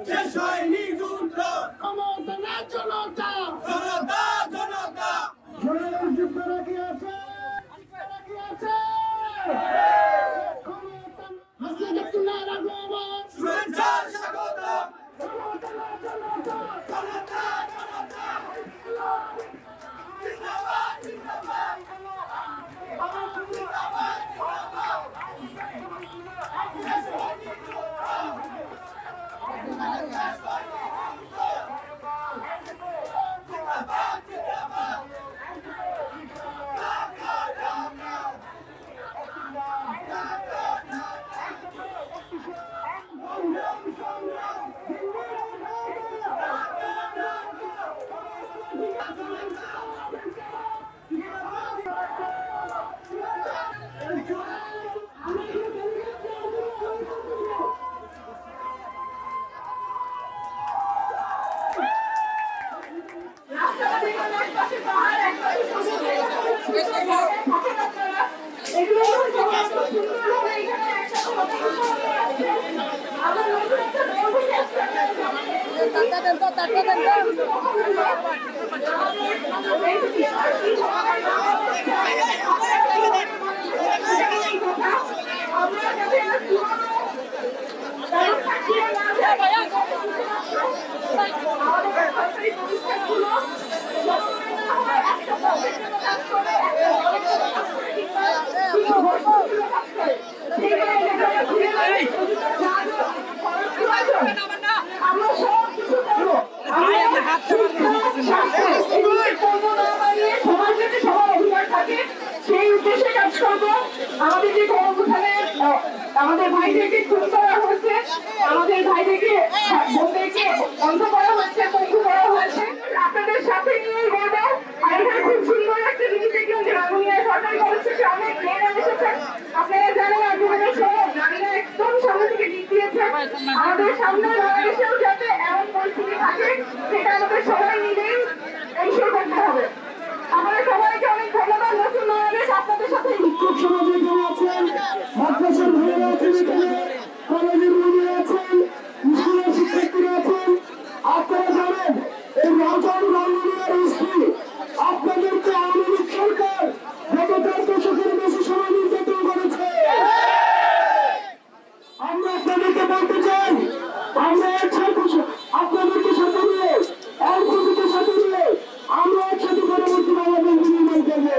শেষ হয়নি যুদ্ধ, ক্ষমতা না জনতা, জনতা জনতা। যুদ্ধরা কি আছে, কি আছে? ক্ষমতা হাসিনা তুলার আগমন, শুভেচ্ছা স্বাগতম। ক্ষমতা না জনতা, জনতা জনতা। জিন্দাবাদ জিন্দাবাদ। আমাদের যে আমাদের ভাইদেরকে খুন করা হয়েছে, আমাদের ভাইদেরকে বোনদেরকে বন্ধ করা হয়েছে, বন্ধ করা হয়েছে, আপনাদের সাথে নিয়ে বলবো। আর এখানে খুব সুন্দর একটা জিনিস দেখলাম যে রাঙ্গুনিয়া সরকারি কলেজ থেকে অনেক মেয়েরা এসেছেন। আপনারা জানেন আপনাদের সব নারীরা একদম সামনে থেকে দিক দিয়েছে। আমাদের সামনে বাংলাদেশেও যাতে এমন পরিস্থিতি থাকে সেটা আমাদের সবাই মিলেই এনশিওর করতে হবে। আপনারা সবাইকে অনেক ধন্যবাদ। নতুন বাংলাদেশ আপনাদের সাথে শিক্ষক সমাজে এখানে আছেন, মাদ্রাসার ভাইয়েরা আছেন, এখানে কলেজের মেয়েরা আছেন, স্কুলের শিক্ষার্থীরা আছেন। আপনারা জানেন এই রাজন রাঙ্গুনিয়ার হিস্ট্রি। আপনাদেরকে আওয়ামী লীগ সরকার গত 4 দশকের বেশি সময় নির্যাতন করেছে। আমরা আপনাদেরকে বলতে চাই, আমরা একসাথে আপনাদেরকে সাথে নিয়ে, এনসিপিকে সাথে নিয়ে আমরা একসাথে পরবর্তী বাংলাদেশ নির্মাণ করবো।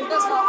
That's